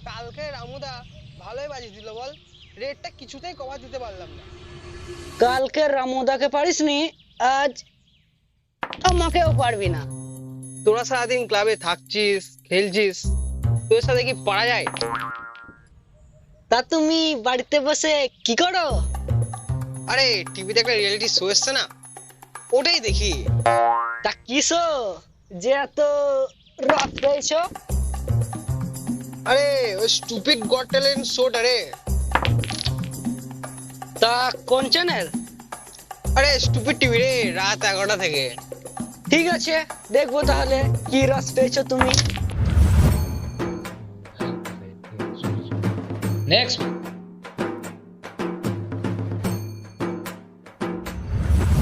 কালকে রামুদা ভালোই বাজিয়ে দিল বল, রেটটা কিছুতেই কভার দিতে পারলাম না। কালকে রামুদাকে পারিসনি, আজ আমাকেও পারবি না। তোরা সারাদিন ক্লাবে থাকছিস, খেলছিস, তোর সাথে কি পারা যায়? তা তুমি বাড়িতে বসে কি করো? আরে টিভিতে একটা রিয়েলিটি শো এসছে না, ওটাই দেখি। তা কিসো যে এত রক পেয়েছো? আরে ওই স্টুপিড গড ট্যালেন্ট শোটা রে। তা কোন চ্যানেল? আরে স্টুপিড টিভি রে, রাত 11টা থেকে। ঠিক আছে, দেখবো তাহলে কি রস পেয়েছো তুমি। নেক্সট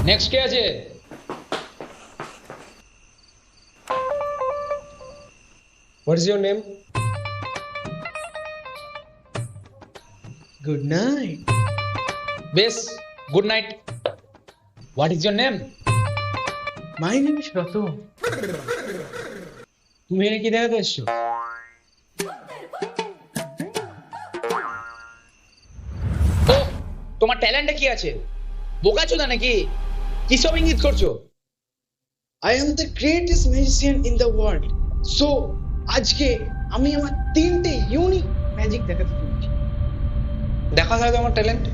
নেক্সট কে আছে? What is your name? Good night. বেশ, good night. What is your name? My name is Rato. তুমি এখানে কি দেখাতে এসছো? ও, তোমার ট্যালেন্টে কি আছে? বোকাচোদা নাকি? কি সব ইঙ্গিত করছো? I am the greatest magician in the world. So আজকে আমি আমার 3টে ইউনিক ম্যাজিক দেখাতে চলেছি। দেখা যায় তোমার ট্যালেন্ট।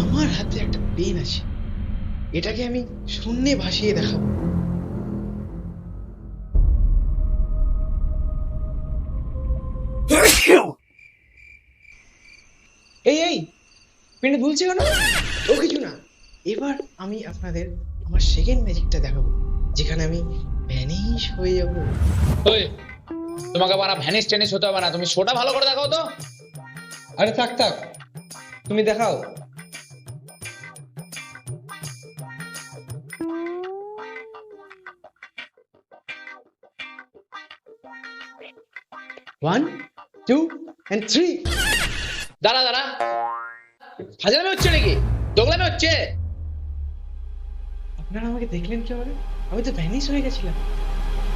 আমার হাতে একটা পেন আছে, এটাকে আমি শূন্যে ভাসিয়ে দেখাবো। এই এই পেনটা দুলছে কেন? ও কিছু না। এবার আমি আপনাদের আমার সেকেন্ড ম্যাজিকটা দেখাবো, যেখানে আমি ভ্যানিশ হয়ে যাব। ওই, তোমাকে আবার ভ্যানিশ টেনিস হতে হবে না, তুমি শোটা ভালো করে দেখাও তো। আরে থাক থাক, তুমি দেখাও। One, two and three. দাঁড়া দাঁড়া, ফাজলামি হচ্ছে নাকি? দোগলামি হচ্ছে? আপনারা আমাকে দেখলেন কিভাবে? আমি তো ভ্যানিশ হয়ে গেছিলাম।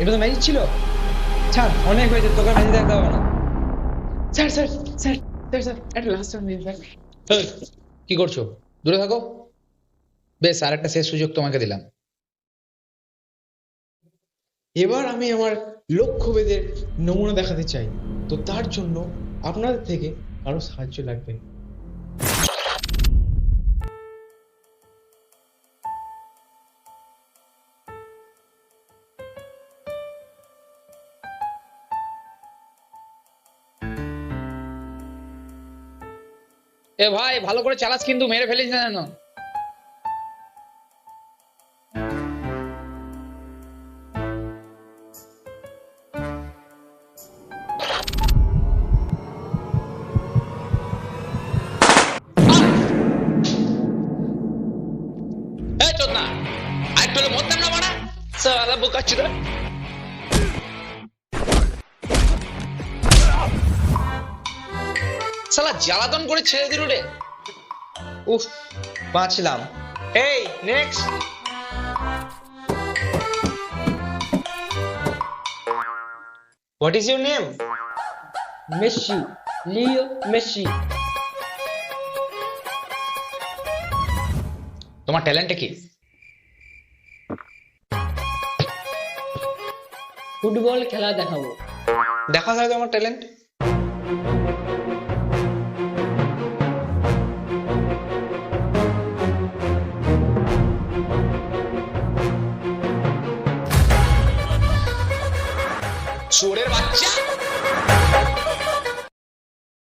এটা তো ম্যাজিক ছিল। ছাড়, অনেক হয়েছে, তোকে ম্যাজিক দেখাতে হবে না। Sir sir sir sir sir একটা লাস্ট টাইম ম্যাজিক দেখ। এই, কি করছো? দূরে থাকো। বেশ, আর একটা শেষ সুযোগ তোমাকে দিলাম। এবার আমি আমার লক্ষ্যভেদের নমুনা দেখাতে চাই, তো তার জন্য আপনাদের থেকে আরো সাহায্য লাগবে। এ ভাই, ভালো করে চালাস কিন্তু, মেরে ফেলিস না যেন। এই চোদনা, আরেকটু হলে মরতাম না বাড়া। সালা বোকাচোদা। শালা জ্বালাতন করে ছেড়ে দিল রে। উফ, বাঁচলাম। এই next. What is your name? Messi, Leo Messi. তোমার ট্যালেন্টটা কি? ফুটবল খেলা দেখাবো। দেখা যায় তোমার ট্যালেন্ট। চোরের বাচ্চা।